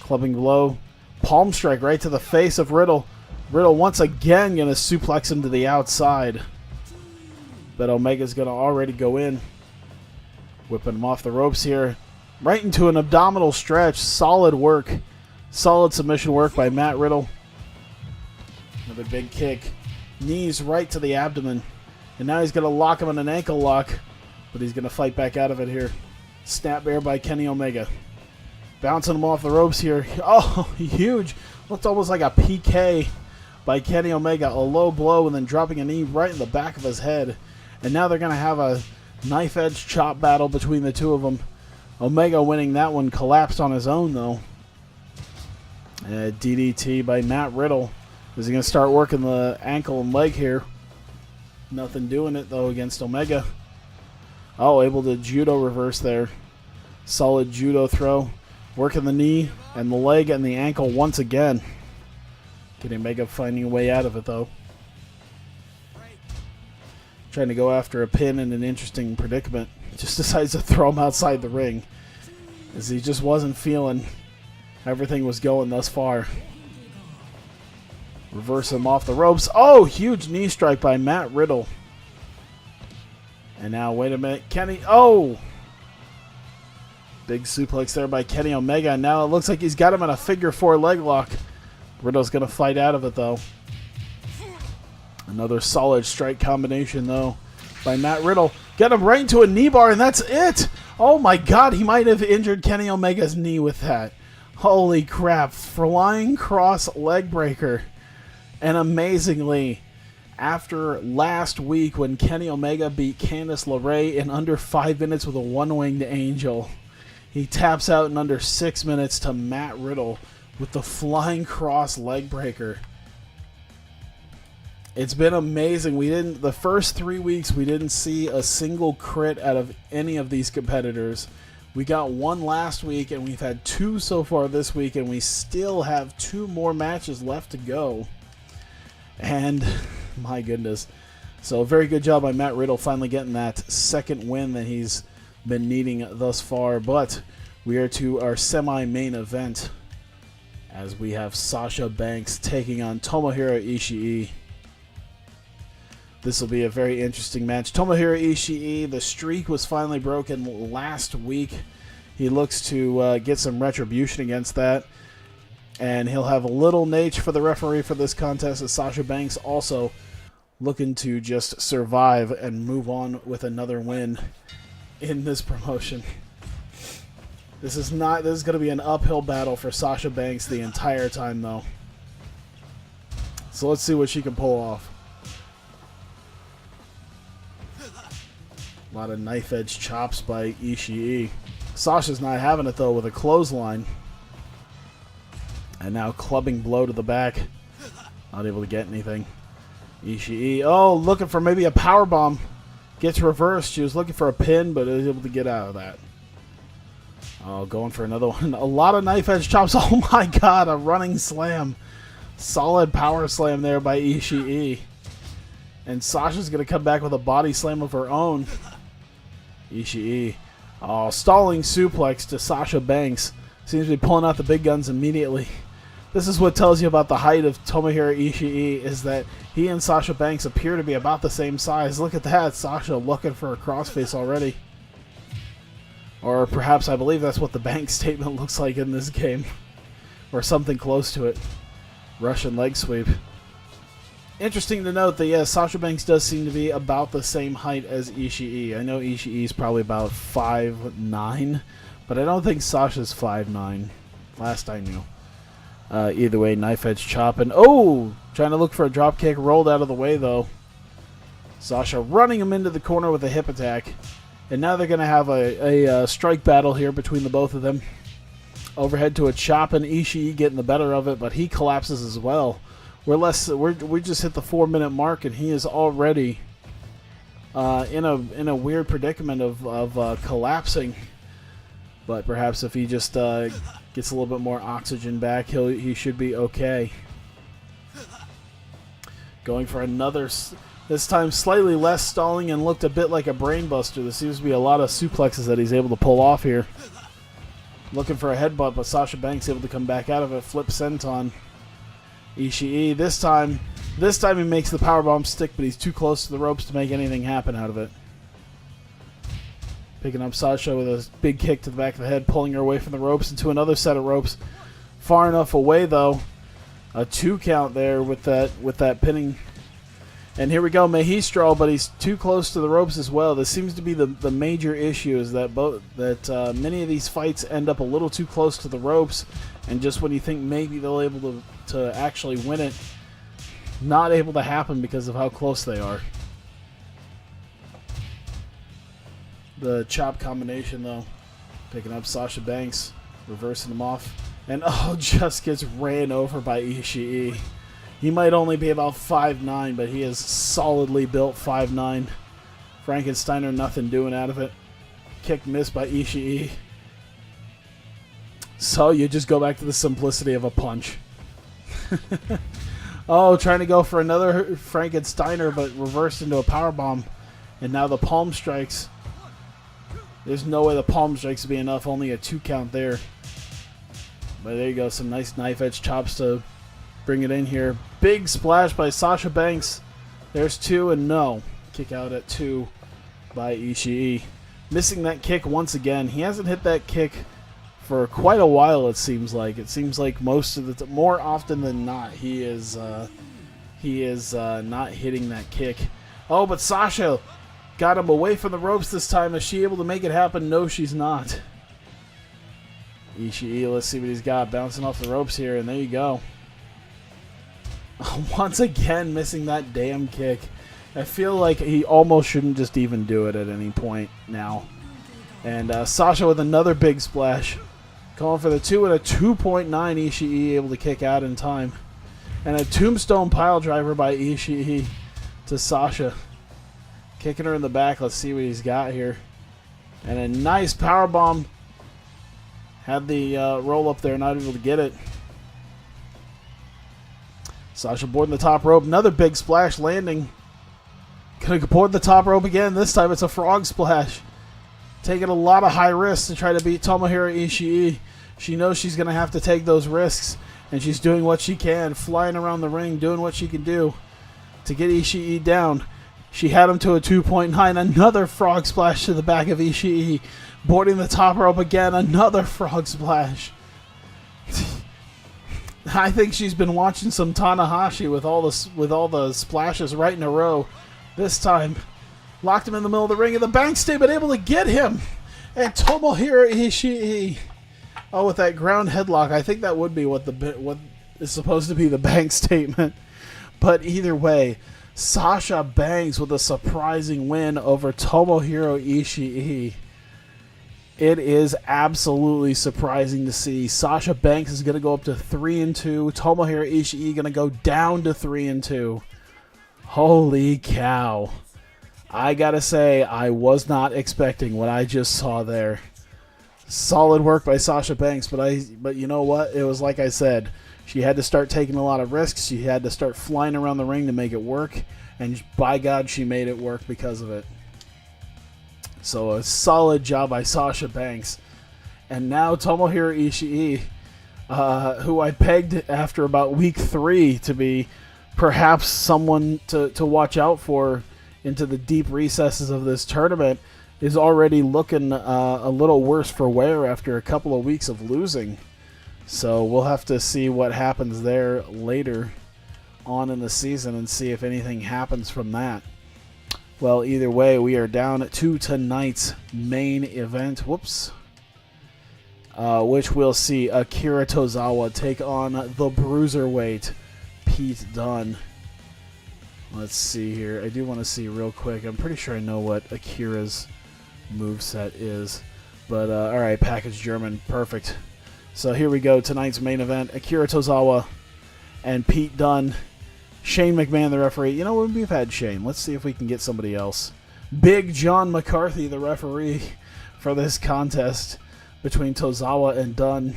clubbing blow. Palm strike right to the face of Riddle. Riddle once again going to suplex him to the outside. But Omega's going to already go in. Whipping him off the ropes here. Right into an abdominal stretch. Solid work. Solid submission work by Matt Riddle. Another big kick. Knees right to the abdomen. And now he's going to lock him in an ankle lock. But he's going to fight back out of it here. Snap bear by Kenny Omega. Bouncing him off the ropes here. Oh, huge. Looked almost like a PK by Kenny Omega. A low blow and then dropping a knee right in the back of his head. And now they're going to have a knife edge chop battle between the two of them. Omega winning that one. Collapsed on his own, though. DDT by Matt Riddle. Is he going to start working the ankle and leg here? Nothing doing it, though, against Omega. Oh, able to judo reverse there. Solid judo throw. Working the knee and the leg and the ankle once again. Kenny Omega finding a way out of it, though. Trying to go after a pin in an interesting predicament. Just decides to throw him outside the ring, as he just wasn't feeling everything was going thus far. Reverse him off the ropes. Oh, huge knee strike by Matt Riddle. And now, wait a minute. Kenny, oh! Big suplex there by Kenny Omega. And now it looks like he's got him in a figure 4 leg lock. Riddle's going to fight out of it, though. Another solid strike combination, though, by Matt Riddle. Get him right into a knee bar, and that's it! Oh my god, he might have injured Kenny Omega's knee with that. Holy crap. Flying cross leg breaker. And amazingly, after last week when Kenny Omega beat Candice LeRae in under 5 minutes with a one-winged angel, he taps out in under 6 minutes to Matt Riddle with the flying cross leg breaker. It's been amazing. The first 3 weeks, we didn't see a single crit out of any of these competitors. We got 1 last week, and we've had 2 so far this week, and we still have 2 more matches left to go. And my goodness. So very good job by Matt Riddle finally getting that second win that he's been needing thus far. But we are to our semi-main event as we have Sasha Banks taking on Tomohiro Ishii. This will be a very interesting match. Tomohiro Ishii, the streak was finally broken last week. He looks to get some retribution against that. And he'll have a little Nate for the referee for this contest, as Sasha Banks also looking to just survive and move on with another win in this promotion. This is going to be an uphill battle for Sasha Banks the entire time, though. So let's see what she can pull off. A lot of knife edge chops by Ishii. Sasha's not having it, though, with a clothesline. And now clubbing blow to the back. Not able to get anything. Ishii, oh, looking for maybe a power bomb. Gets reversed. She was looking for a pin, but is able to get out of that. Oh, going for another one. A lot of knife edge chops. Oh my god, a running slam. Solid power slam there by Ishii. And Sasha's going to come back with a body slam of her own. Ishii. Oh, stalling suplex to Sasha Banks. Seems to be pulling out the big guns immediately. This is what tells you about the height of Tomohiro Ishii, is that he and Sasha Banks appear to be about the same size. Look at that. Sasha looking for a crossface already. Or perhaps I believe that's what the Banks statement looks like in this game. Or something close to it. Russian leg sweep. Interesting to note that, yes, Sasha Banks does seem to be about the same height as Ishii. I know Ishii is probably about 5'9", but I don't think Sasha's 5'9", last I knew. Either way, knife edge chop, and oh! Trying to look for a drop kick, rolled out of the way though. Sasha running him into the corner with a hip attack. And now they're going to have a strike battle here between the both of them. Overhead to a chop, and Ishii getting the better of it, but he collapses as well. We just hit the 4-minute mark, and he is already in a weird predicament of collapsing. But perhaps if he just gets a little bit more oxygen back, he should be okay. Going for another, this time slightly less stalling and looked a bit like a brainbuster. There seems to be a lot of suplexes that he's able to pull off here. Looking for a headbutt, but Sasha Banks able to come back out of it. Flip senton. Ishii, this time he makes the powerbomb stick, but he's too close to the ropes to make anything happen out of it. Picking up Sasha with a big kick to the back of the head, pulling her away from the ropes into another set of ropes. Far enough away though. A 2 count there with that pinning. And here we go, Mahistral, but he's too close to the ropes as well. This seems to be the major issue, is that many of these fights end up a little too close to the ropes, and just when you think maybe they'll be able to actually win it, not able to happen because of how close they are. The chop combination though, picking up Sasha Banks, reversing him off, and oh, just gets ran over by Ishii. He might only be about 5'9", but he is solidly built 5'9". Frankensteiner, nothing doing out of it. Kick missed by Ishii. So you just go back to the simplicity of a punch. Oh, trying to go for another Frankensteiner, but reversed into a powerbomb. And now the palm strikes. There's no way the palm strikes would be enough, only a 2 count there. But there you go, some nice knife edge chops to bring it in here. Big splash by Sasha Banks. There's 2, and no. Kick out at 2 by Ishii. Missing that kick once again. He hasn't hit that kick for quite a while, it seems like. It seems like more often than not, he is not hitting that kick. Oh, but Sasha got him away from the ropes this time. Is she able to make it happen? No, she's not. Ishii, let's see what he's got. Bouncing off the ropes here, and there you go. Once again, missing that damn kick. I feel like he almost shouldn't just even do it at any point now. And Sasha with another big splash. Calling for the 2 and a 2.9. Ishii able to kick out in time. And a tombstone pile driver by Ishii to Sasha. Kicking her in the back. Let's see what he's got here. And a nice powerbomb. Had the roll up there, not able to get it. Sasha boarding the top rope. Another big splash landing. Gonna board the top rope again. This time it's a frog splash. Taking a lot of high risks to try to beat Tomohiro Ishii. She knows she's gonna have to take those risks, and she's doing what she can, flying around the ring, doing what she can do to get Ishii down. She had him to a 2.9. Another frog splash to the back of Ishii. Boarding the top rope again. Another frog splash. I think she's been watching some Tanahashi with all the splashes right in a row. This time, locked him in the middle of the ring, and the Banks statement able to get him. And Tomohiro Ishii, oh, with that ground headlock. I think that would be what is supposed to be the Banks statement. But either way, Sasha Banks with a surprising win over Tomohiro Ishii. It is absolutely surprising to see. Sasha Banks is going to go up to 3-2. Tomohiro Ishii going to go down to 3-2. Holy cow. I got to say, I was not expecting what I just saw there. Solid work by Sasha Banks, but you know what? It was like I said. She had to start taking a lot of risks. She had to start flying around the ring to make it work. And by God, she made it work because of it. So a solid job by Sasha Banks. And now Tomohiro Ishii, who I pegged after about week 3 to be perhaps someone to watch out for into the deep recesses of this tournament, is already looking a little worse for wear after a couple of weeks of losing. So we'll have to see what happens there later on in the season and see if anything happens from that. Well, either way, we are down to tonight's main event. Whoops. Which we'll see Akira Tozawa take on the Bruiserweight Pete Dunn. Let's see here. I do want to see real quick. I'm pretty sure I know what Akira's moveset is. But, alright, package German. Perfect. So here we go. Tonight's main event. Akira Tozawa and Pete Dunn. Shane McMahon, the referee. You know, we've had Shane. Let's see if we can get somebody else. Big John McCarthy, the referee for this contest between Tozawa and Dunn.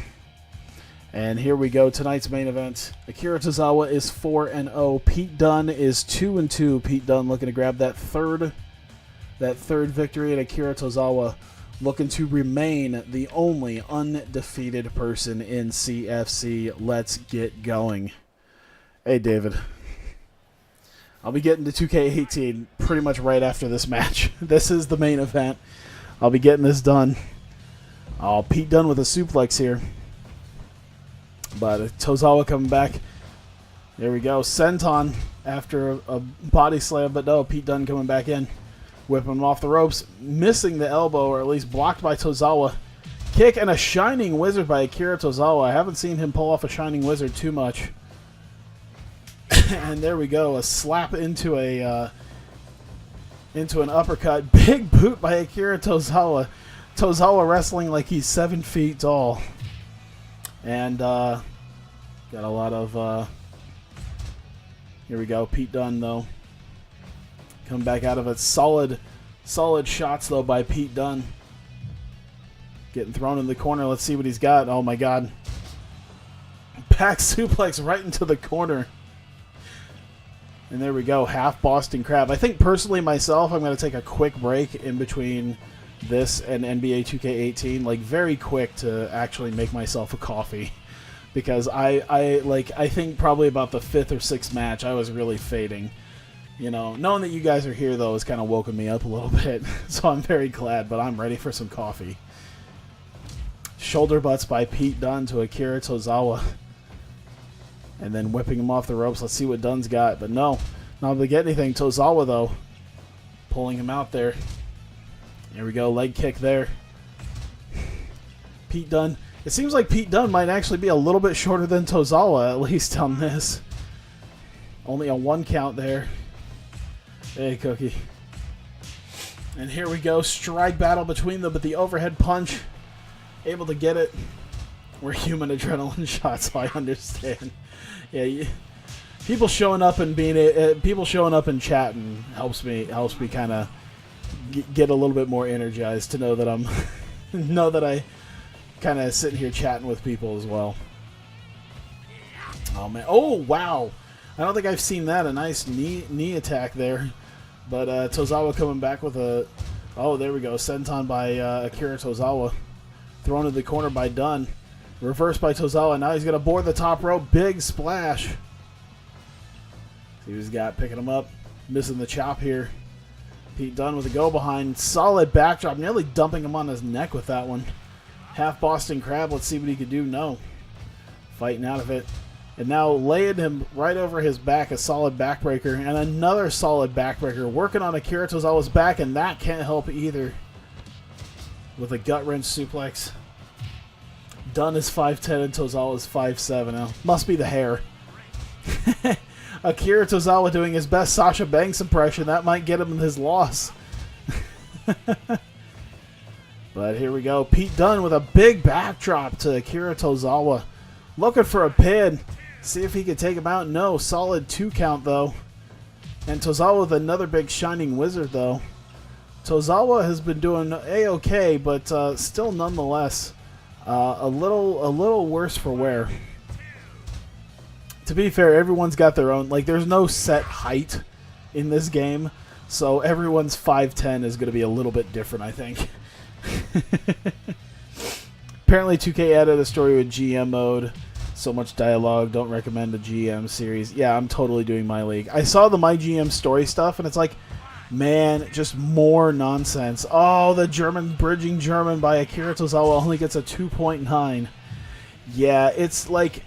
And here we go. Tonight's main event. Akira Tozawa is 4-0. Pete Dunn is 2-2. Pete Dunn looking to grab that third victory, and Akira Tozawa looking to remain the only undefeated person in CFC. Let's get going. Hey, David. I'll be getting to 2K18 pretty much right after this match. This is the main event. I'll be getting this done. Oh, Pete Dunn with a suplex here. But Tozawa coming back. There we go. Senton after a body slam, but no, Pete Dunn coming back in. Whipping him off the ropes. Missing the elbow, or at least blocked by Tozawa. Kick and a Shining Wizard by Akira Tozawa. I haven't seen him pull off a Shining Wizard too much. And there we go, a slap into an uppercut. Big boot by Akira Tozawa. Tozawa wrestling like he's 7 feet tall. And got a lot of here we go. Pete Dunn though. Coming back out of it. Solid shots though by Pete Dunn. Getting thrown in the corner. Let's see what he's got. Oh my God. Back suplex right into the corner. And there we go, half Boston Crab. I think personally myself, I'm going to take a quick break in between this and NBA 2K18, like very quick to actually make myself a coffee. Because I think probably about the 5th or 6th match, I was really fading. You know, knowing that you guys are here though has kind of woken me up a little bit. So I'm very glad, but I'm ready for some coffee. Shoulder butts by Pete Dunn to Akira Tozawa. And then whipping him off the ropes. Let's see what Dunn's got. But no, not able to get anything. Tozawa, though, pulling him out there. Here we go. Leg kick there. Pete Dunn. It seems like Pete Dunn might actually be a little bit shorter than Tozawa, at least on this. Only a 1 count there. Hey, Cookie. And here we go. Strike battle between them, but the overhead punch. Able to get it. We're human adrenaline shots, so I understand. Yeah, people showing up and people showing up and chatting helps me kind of get a little bit more energized to know that I'm I kind of sitting here chatting with people as well. Oh man! Oh wow! I don't think I've seen that. A nice knee attack there, but Tozawa coming back with a. Oh, there we go. Senton by Akira Tozawa, thrown to the corner by Dunn. Reversed by Tozawa. Now he's going to board the top rope. Big splash. See what he's got. Picking him up. Missing the chop here. Pete Dunn with a go behind. Solid backdrop. Nearly dumping him on his neck with that one. Half Boston Crab. Let's see what he could do. No. Fighting out of it. And now laying him right over his back. A solid backbreaker. And another solid backbreaker. Working on Akira Tozawa's back. And that can't help either. With a gut wrench suplex. Dunn is 5'10 and Tozawa is 5'7. Oh, must be the hair. Akira Tozawa doing his best Sasha Banks impression. That might get him his loss. But here we go. Pete Dunn with a big backdrop to Akira Tozawa. Looking for a pin. See if he can take him out. No, solid 2 count though. And Tozawa with another big Shining Wizard though. Tozawa has been doing A-okay, but still nonetheless a little worse for wear. To be fair, everyone's got their own. Like, there's no set height in this game, so everyone's 5'10" is going to be a little bit different, I think. Apparently 2K added a story with GM mode. So much dialogue. Don't recommend the GM series. Yeah, I'm totally doing my league. I saw the My GM story stuff, and it's like, man, just more nonsense. Oh, the bridging German by Akira Tozawa only gets a 2.9. Yeah, it's like,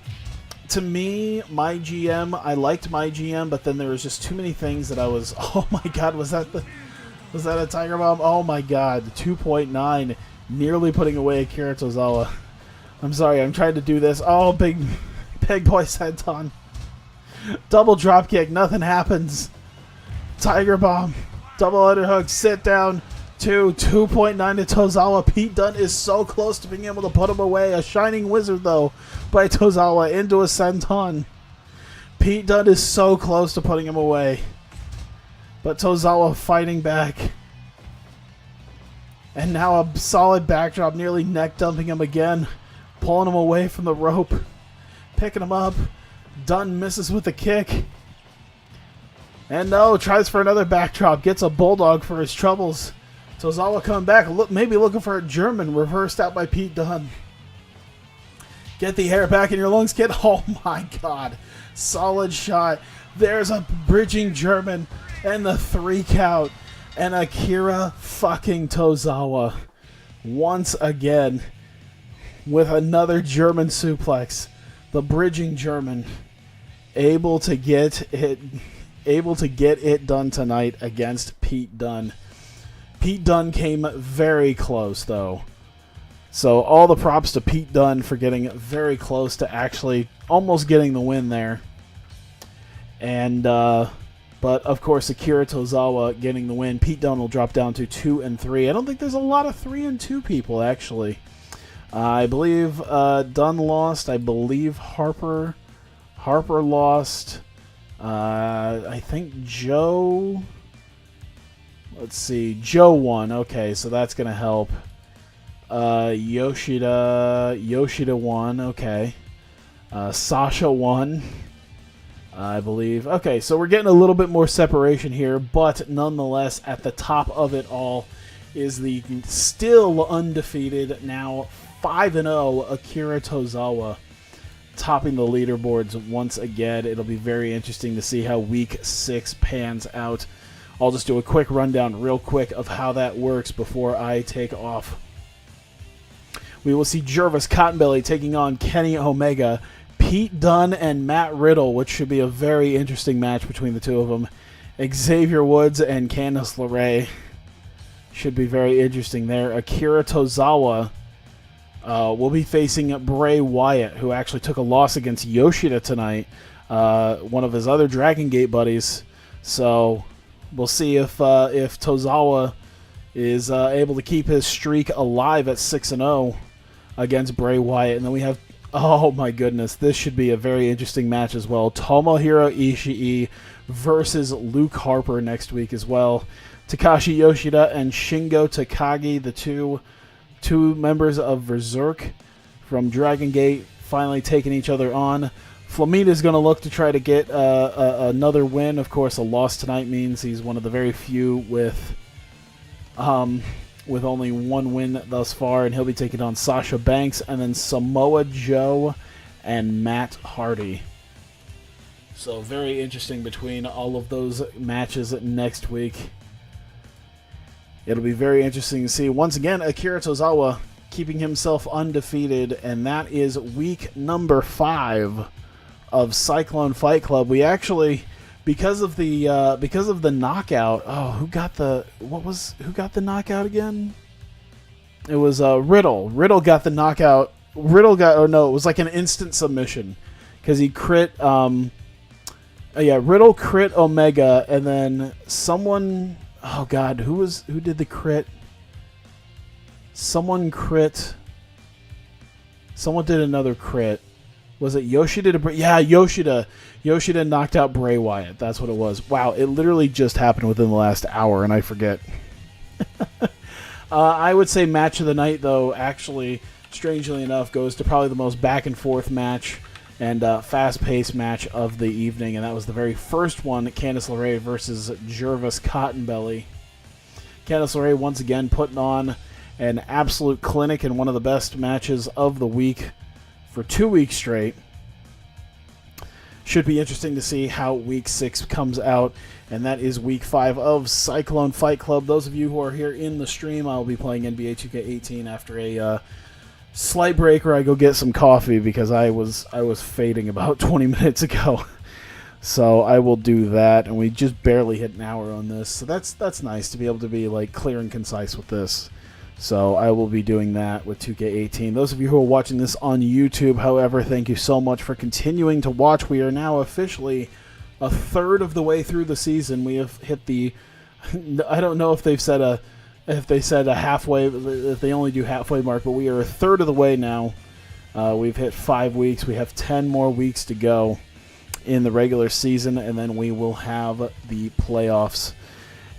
to me, My GM, I liked My GM, but then there was just too many things that I was, oh my god, was that a Tiger Bomb? Oh my god, 2.9, nearly putting away Akira Tozawa. I'm sorry, I'm trying to do this. Oh, big boy senton. Double drop kick, nothing happens. Tiger Bomb, double underhook, sit down, 2.9 to Tozawa. Pete Dunn is so close to being able to put him away. A Shining Wizard, though, by Tozawa into a senton. Pete Dunn is so close to putting him away. But Tozawa fighting back. And now a solid backdrop, nearly neck dumping him again. Pulling him away from the rope. Picking him up. Dunn misses with the kick. And no, tries for another backdrop. Gets a bulldog for his troubles. Tozawa coming back. Maybe looking for a German. Reversed out by Pete Dunn. Get the hair back in your lungs, kid. Oh my god. Solid shot. There's a bridging German. And the 3 count. And Akira fucking Tozawa. Once again. With another German suplex. The bridging German. Able to get it done tonight against Pete Dunn. Pete Dunn came very close, though. So all the props to Pete Dunn for getting very close to actually almost getting the win there. And, but of course, Akira Tozawa getting the win. Pete Dunn will drop down to 2-3. I don't think there's a lot of 3-2 people, actually. I believe Dunn lost. I believe Harper lost. I think Joe... Let's see. Joe won. Okay, so that's going to help. Yoshida won. Okay. Sasha won, I believe. Okay, so we're getting a little bit more separation here, but nonetheless, at the top of it all is the still undefeated, now 5-0 Akira Tozawa, topping the leaderboards once again. It'll be very interesting to see how Week 6 pans out. I'll just do a quick rundown real quick of how that works before I take off. We will see Jarvis Cottonbelly taking on Kenny Omega, Pete Dunn and Matt Riddle, which should be a very interesting match between the two of them. Xavier Woods and Candice LeRae should be very interesting there. Akira Tozawa will be facing Bray Wyatt, who actually took a loss against Yoshida tonight, one of his other Dragon Gate buddies. So we'll see if Tozawa is able to keep his streak alive at 6-0 against Bray Wyatt. And then we have, oh my goodness, this should be a very interesting match as well. Tomohiro Ishii versus Luke Harper next week as well. Takashi Yoshida and Shingo Takagi, the two members of Berserk from Dragon Gate, finally taking each other on. Flaminio is going to look to try to get another win. Of course, a loss tonight means he's one of the very few with only one win thus far, and he'll be taking on Sasha Banks and then Samoa Joe and Matt Hardy. So very interesting between all of those matches next week. It'll be very interesting to see. Once again, Akira Tozawa keeping himself undefeated, and that is week number 5 of Cyclone Fight Club. We actually, because of the knockout. Oh, who got the knockout again? It was Riddle. Riddle got the knockout. It was like an instant submission because he crit. Riddle crit Omega, and then someone. Oh God, who did the crit? Someone crit. Someone did another crit. Was it Yoshida? Yeah, Yoshida. Yoshida knocked out Bray Wyatt. That's what it was. Wow, it literally just happened within the last hour, and I forget. I would say match of the night, though, actually, strangely enough, goes to probably the most back-and-forth match and fast-paced match of the evening, and that was the very first one, Candice LeRae versus Jarvis Cottonbelly. Candice LeRae once again putting on an absolute clinic in one of the best matches of the week for 2 weeks straight. Should be interesting to see how Week 6 comes out, and that is Week 5 of Cyclone Fight Club. Those of you who are here in the stream, I'll be playing NBA 2K18 after a slight break where I go get some coffee because I was fading about 20 minutes ago. So I will do that, and we just barely hit an hour on this. So that's nice to be able to be like clear and concise with this. So I will be doing that with 2K18. Those of you who are watching this on YouTube, however, thank you so much for continuing to watch. We are now officially a third of the way through the season. We have hit the... I don't know if they said a halfway, if they only do halfway mark, but we are a third of the way now. We've hit 5 weeks. We have 10 more weeks to go in the regular season, and then we will have the playoffs.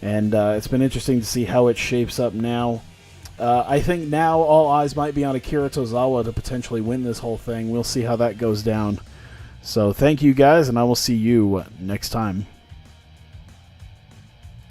And it's been interesting to see how it shapes up now. I think now all eyes might be on Akira Tozawa to potentially win this whole thing. We'll see how that goes down. So thank you guys, and I will see you next time.